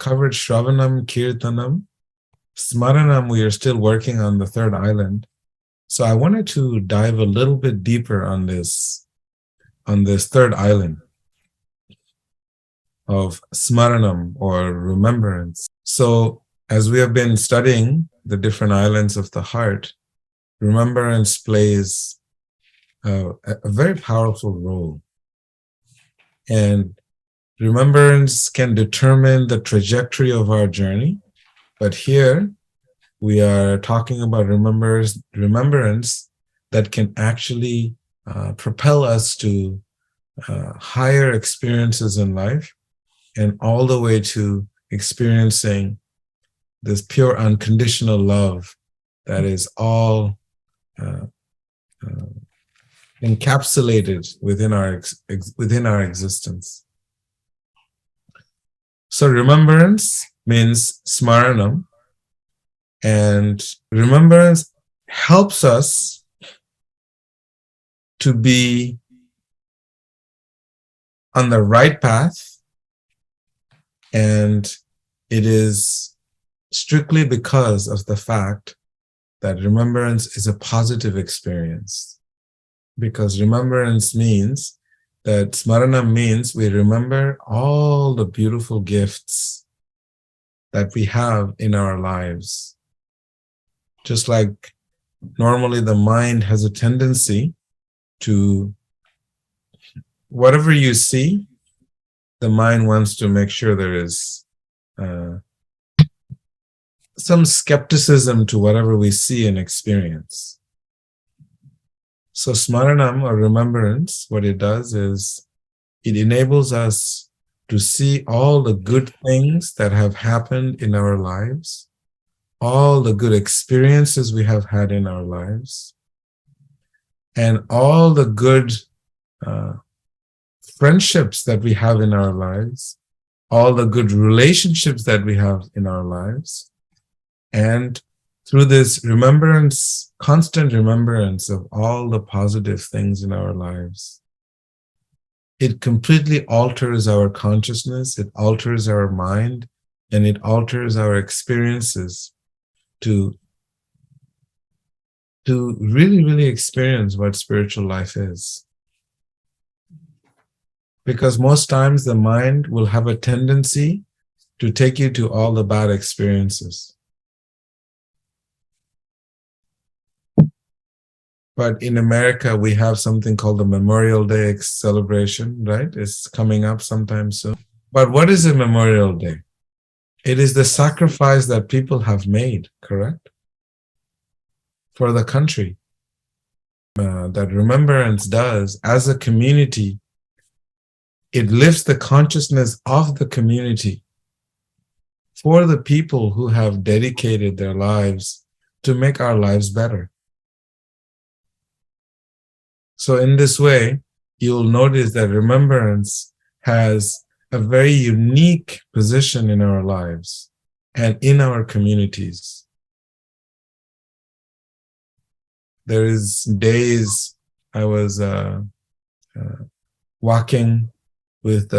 covered Shravanam, Kirtanam. Smaranam, we are still working on the third island. So I wanted to dive a little bit deeper on this third island of Smaranam, or remembrance. So as we have been studying the different islands of the heart, remembrance plays a very powerful role. And remembrance can determine the trajectory of our journey. But here we are talking about remembrance that can actually propel us to higher experiences in life, and all the way to experiencing this pure unconditional love that is all encapsulated within our existence. So remembrance means smaranam, and remembrance helps us to be on the right path, and it is strictly because of the fact that remembrance is a positive experience. Because remembrance means that smaranam means we remember all the beautiful gifts that we have in our lives. Just like normally the mind has a tendency to, whatever you see, the mind wants to make sure there is some skepticism to whatever we see and experience. So smaranam, or remembrance, what it does is it enables us to see all the good things that have happened in our lives, all the good experiences we have had in our lives, and all the good friendships that we have in our lives, all the good relationships that we have in our lives. And through this remembrance, constant remembrance of all the positive things in our lives, it completely alters our consciousness, it alters our mind, and it alters our experiences to really, really experience what spiritual life is. Because most times the mind will have a tendency to take you to all the bad experiences. But in America, we have something called the Memorial Day celebration, right? It's coming up sometime soon. But what is a Memorial Day? It is the sacrifice that people have made, correct? For the country. That remembrance does, as a community, it lifts the consciousness of the community for the people who have dedicated their lives to make our lives better. So in this way, you'll notice that remembrance has a very unique position in our lives and in our communities. There is days I was walking with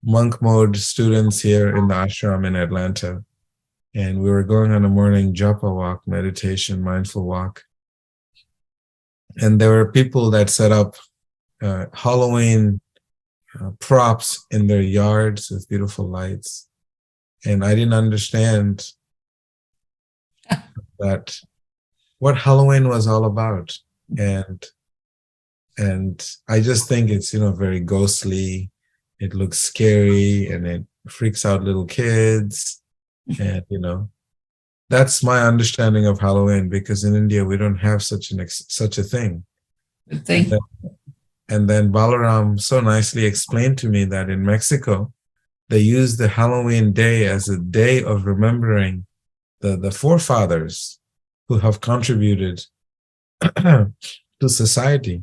monk mode students here in the ashram in Atlanta. And we were going on a morning japa walk, meditation, mindful walk. And there were people that set up Halloween props in their yards with beautiful lights. And I didn't understand that what Halloween was all about. And I just think it's, very ghostly. It looks scary and it freaks out little kids. And, that's my understanding of Halloween, because in India, we don't have such a thing. And then Balaram so nicely explained to me that in Mexico, they use the Halloween day as a day of remembering the forefathers who have contributed to society.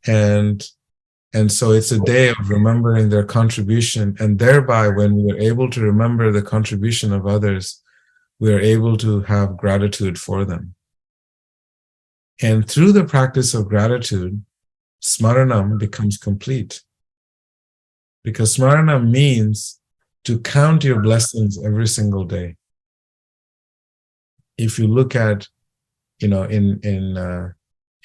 And so it's a day of remembering their contribution, and thereby when we are able to remember the contribution of others, we are able to have gratitude for them. And through the practice of gratitude, Smaranam becomes complete. because Smaranam means to count your blessings every single day. If you look at, in the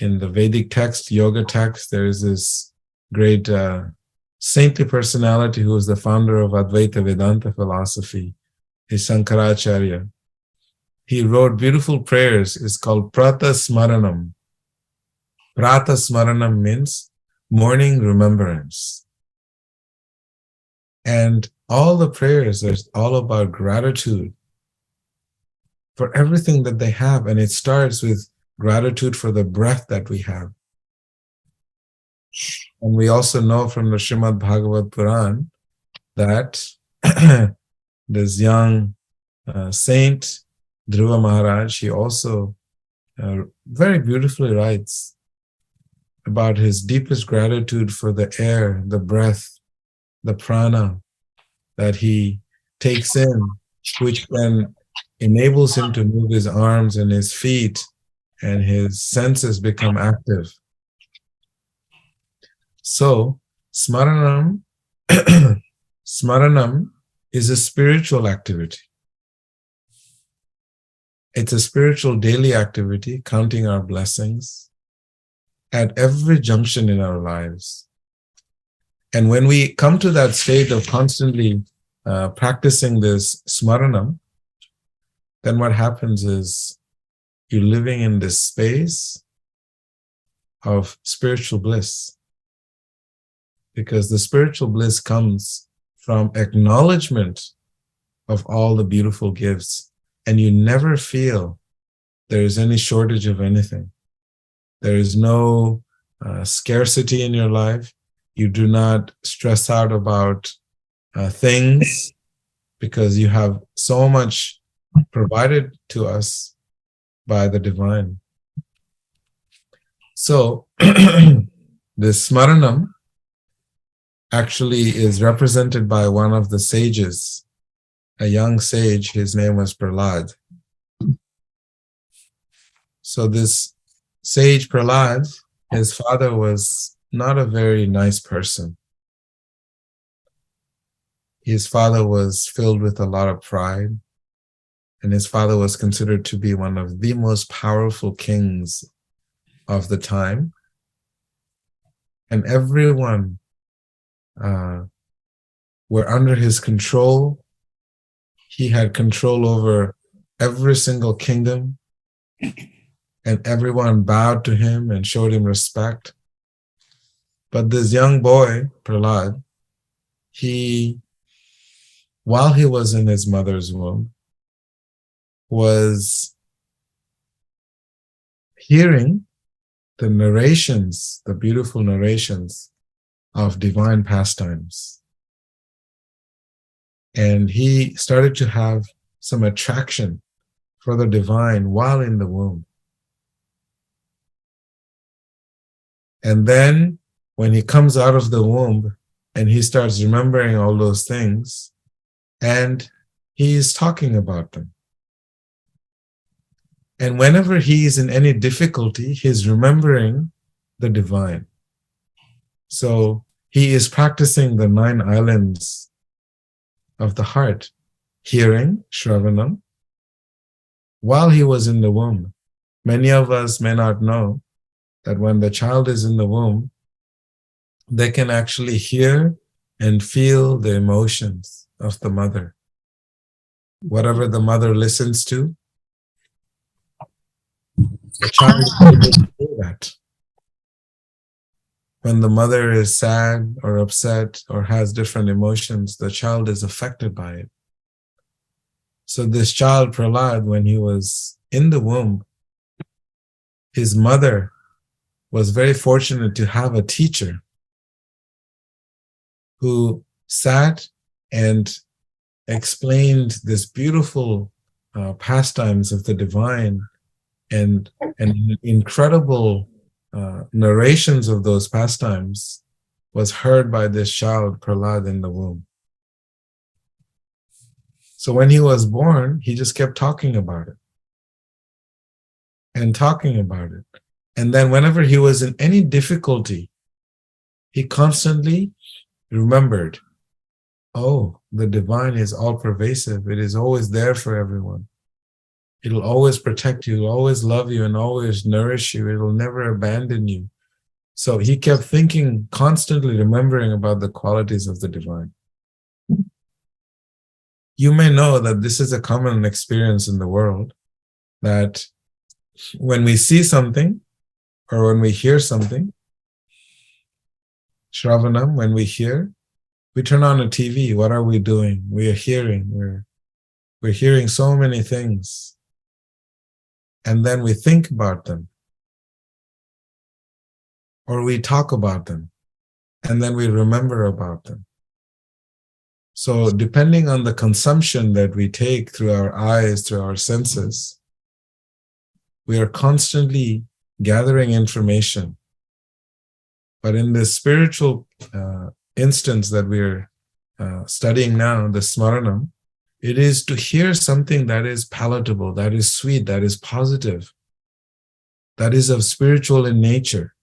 Vedic text, yoga text, there is this great saintly personality who is the founder of Advaita Vedanta philosophy, is Shankaracharya. He wrote beautiful prayers. It's called Prata Smaranam. Prata Smaranam means morning remembrance. And all the prayers are all about gratitude for everything that they have. And it starts with gratitude for the breath that we have. And we also know from the Srimad Bhagavad Puran that this young saint, Dhruva Maharaj, he also very beautifully writes about his deepest gratitude for the air, the breath, the prana that he takes in, which then enables him to move his arms and his feet, and his senses become active. So, Smaranam, Smaranam is a spiritual activity. It's a spiritual daily activity, counting our blessings at every junction in our lives. And when we come to that state of constantly practicing this Smaranam, then what happens is you're living in this space of spiritual bliss. Because the spiritual bliss comes from acknowledgement of all the beautiful gifts, and you never feel there is any shortage of anything. There is no scarcity in your life. You do not stress out about things, because you have so much provided to us by the divine. So this Smaranam actually is represented by one of the sages, a young sage. His name was Prahlad. So this sage Prahlad, his father was not a very nice person. His father was filled with a lot of pride, and his father was considered to be one of the most powerful kings of the time. And everyone were under his control. He had control over every single kingdom, and everyone bowed to him and showed him respect. But this young boy, Prahlad, while he was in his mother's womb, was hearing the narrations, the beautiful narrations of divine pastimes. And he started to have some attraction for the divine while in the womb. And then when he comes out of the womb and he starts remembering all those things, and he is talking about them. And whenever he is in any difficulty, he's remembering the divine. So he is practicing the 9 islands of the heart, hearing, Shravanam, while he was in the womb. Many of us may not know that when the child is in the womb, they can actually hear and feel the emotions of the mother. Whatever the mother listens to, the child is able to do that. When the mother is sad or upset or has different emotions, the child is affected by it. So this child, Prahlad, when he was in the womb, his mother was very fortunate to have a teacher who sat and explained this beautiful pastimes of the divine, and incredible narrations of those pastimes was heard by this child, Prahlad, in the womb. So when he was born, he just kept talking about it and talking about it. And then whenever he was in any difficulty, he constantly remembered oh, the divine is all pervasive. It is always there for everyone. It'll always protect you, it'll always love you, and always nourish you. It'll never abandon you. So he kept thinking, constantly remembering about the qualities of the divine. You may know that this is a common experience in the world, that when we see something or when we hear something, Shravanam, when we hear, we turn on a TV. What are we doing? We are hearing. We're hearing so many things. And then we think about them. Or we talk about them. And then we remember about them. So depending on the consumption that we take through our eyes, through our senses, we are constantly gathering information. But in this spiritual instance that we're studying now, the Smaranam, it is to hear something that is palatable, that is sweet, that is positive, that is of spiritual in nature.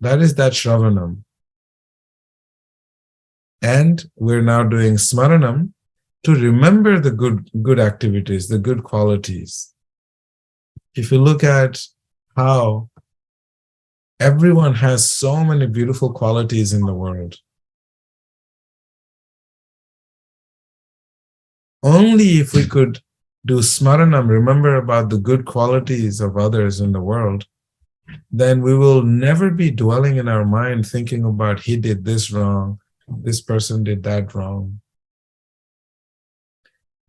That is that Shravanam. And we're now doing Smaranam to remember the good activities, the good qualities. If you look at how everyone has so many beautiful qualities in the world, only if we could do Smaranam, remember about the good qualities of others in the world, then we will never be dwelling in our mind thinking about he did this wrong, this person did that wrong.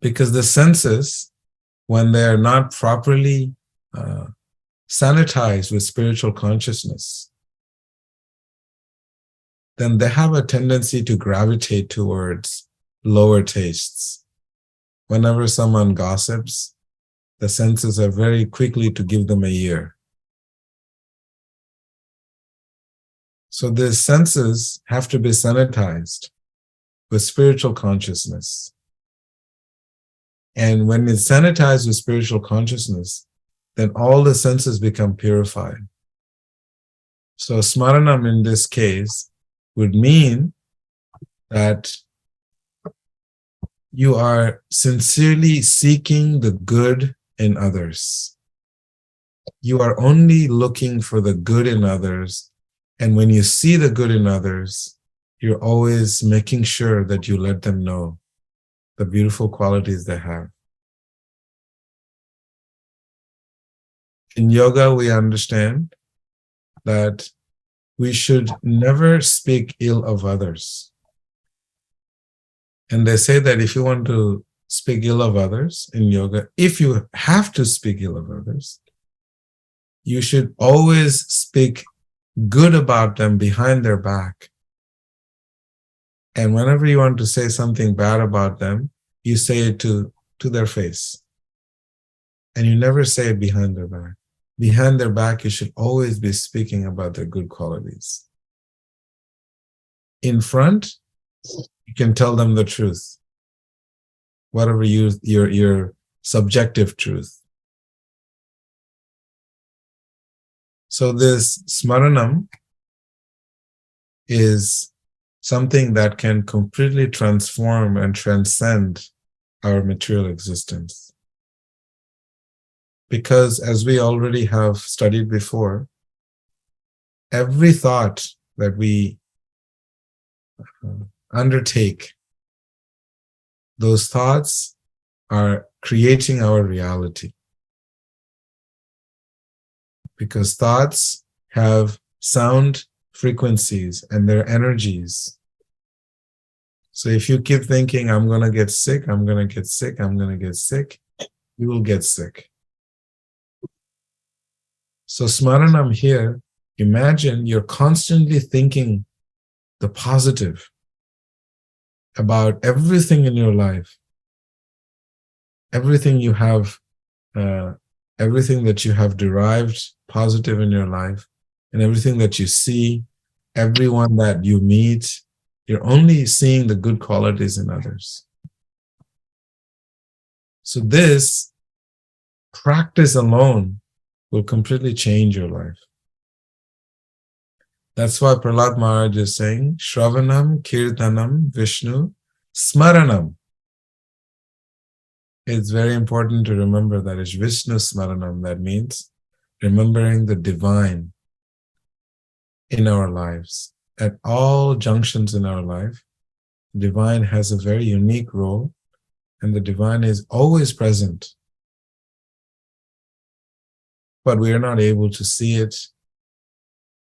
Because the senses, when they are not properly sanitized with spiritual consciousness, then they have a tendency to gravitate towards lower tastes. Whenever someone gossips, the senses are very quickly to give them a ear. So the senses have to be sanitized with spiritual consciousness. And when it's sanitized with spiritual consciousness, then all the senses become purified. So Smaranam in this case would mean that you are sincerely seeking the good in others. You are only looking for the good in others. And when you see the good in others, you're always making sure that you let them know the beautiful qualities they have. In yoga, we understand that we should never speak ill of others. And they say that if you want to speak ill of others in yoga, if you have to speak ill of others, you should always speak good about them behind their back. And whenever you want to say something bad about them, you say it to their face. And you never say it behind their back. Behind their back, you should always be speaking about their good qualities. In front, you can tell them the truth. Whatever your subjective truth. So this Smaranam is something that can completely transform and transcend our material existence. Because as we already have studied before, every thought that we undertake, those thoughts are creating our reality. Because thoughts have sound frequencies and their energies. So if you keep thinking, I'm going to get sick, I'm going to get sick, I'm going to get sick, you will get sick. So Smaranam here, imagine you're constantly thinking the positive about everything in your life, everything you have, everything that you have derived positive in your life, and everything that you see, everyone that you meet, you're only seeing the good qualities in others. So this practice alone will completely change your life. That's why Prahlad Maharaj is saying, Shravanam, Kirtanam, Vishnu, Smaranam. It's very important to remember that it's Vishnu Smaranam. That means remembering the divine in our lives. At all junctions in our life, divine has a very unique role, and the divine is always present. But we are not able to see it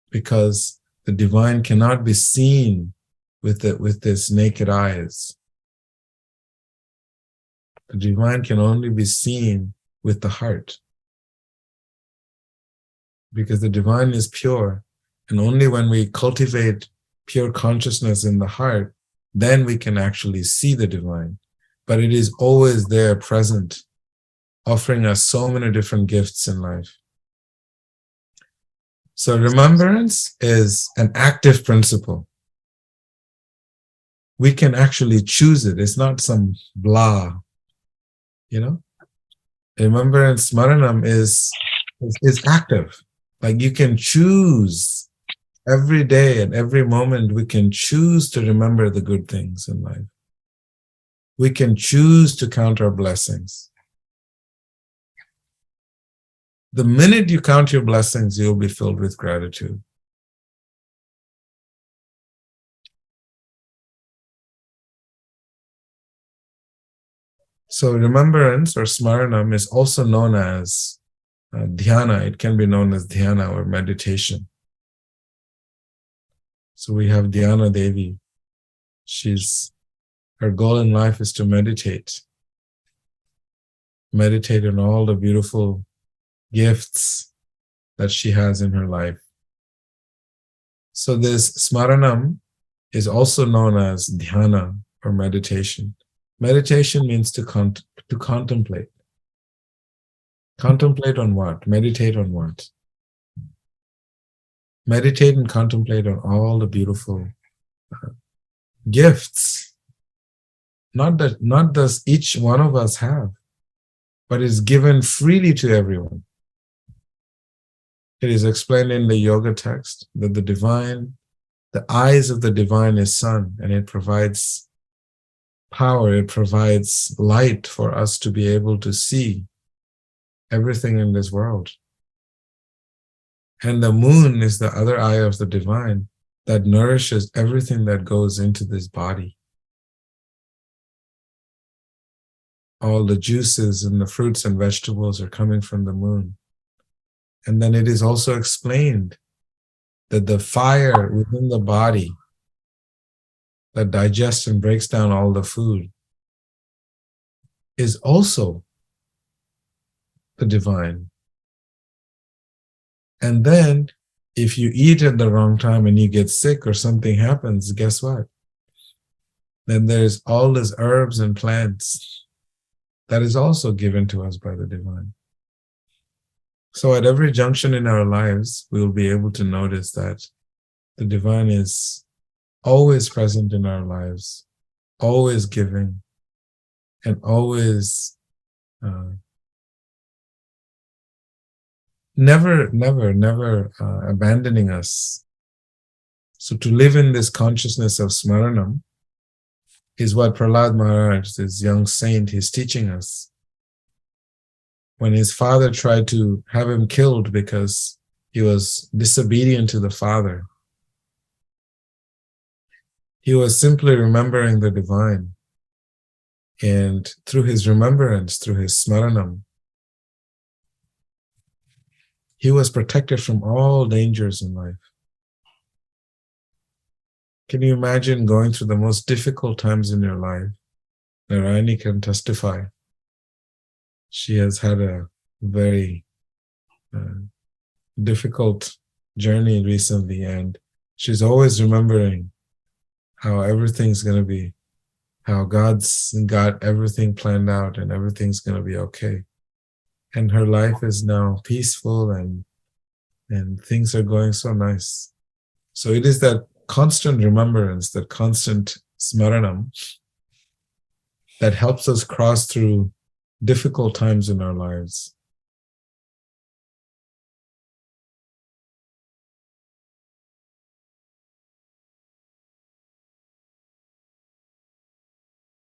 because the divine cannot be seen with this naked eyes. The divine can only be seen with the heart, because the divine is pure, and only when we cultivate pure consciousness in the heart, then we can actually see the divine. But it is always there, present, offering us so many different gifts in life. So remembrance is an active principle. We can actually choose it. It's not some blah, you know? Remembrance, Smaranam is active. Like you can choose every day and every moment, we can choose to remember the good things in life. We can choose to count our blessings. The minute you count your blessings, you'll be filled with gratitude. So remembrance or Smaranam is also known as dhyana. It can be known as dhyana or meditation. So we have Dhyana Devi. Her goal in life is to meditate. Meditate on all the beautiful gifts that she has in her life. So this Smaranam is also known as dhyana or meditation. Meditation means to contemplate. Contemplate on what? Meditate on what? Meditate and contemplate on all the beautiful gifts. Not does each one of us have, but is given freely to everyone. It is explained in the yoga text that the eyes of the divine is sun, and it provides power, it provides light for us to be able to see everything in this world. And the moon is the other eye of the divine that nourishes everything that goes into this body. All the juices and the fruits and vegetables are coming from the moon. And then it is also explained that the fire within the body that digests and breaks down all the food is also the divine. And then if you eat at the wrong time and you get sick or something happens, guess what? Then there's all these herbs and plants that is also given to us by the divine. So at every junction in our lives, we will be able to notice that the divine is always present in our lives, always giving, and always never abandoning us. So to live in this consciousness of Smaranam is what Prahlad Maharaj, this young saint, is teaching us. When his father tried to have him killed because he was disobedient to the father, he was simply remembering the divine. And through his remembrance, through his Smaranam, he was protected from all dangers in life. Can you imagine going through the most difficult times in your life? Narayani can testify. She has had a very difficult journey recently, and she's always remembering how everything's going to be, how God's got everything planned out and everything's going to be okay. And her life is now peaceful and things are going so nice. So it is that constant remembrance, that constant Smaranam that helps us cross through difficult times in our lives.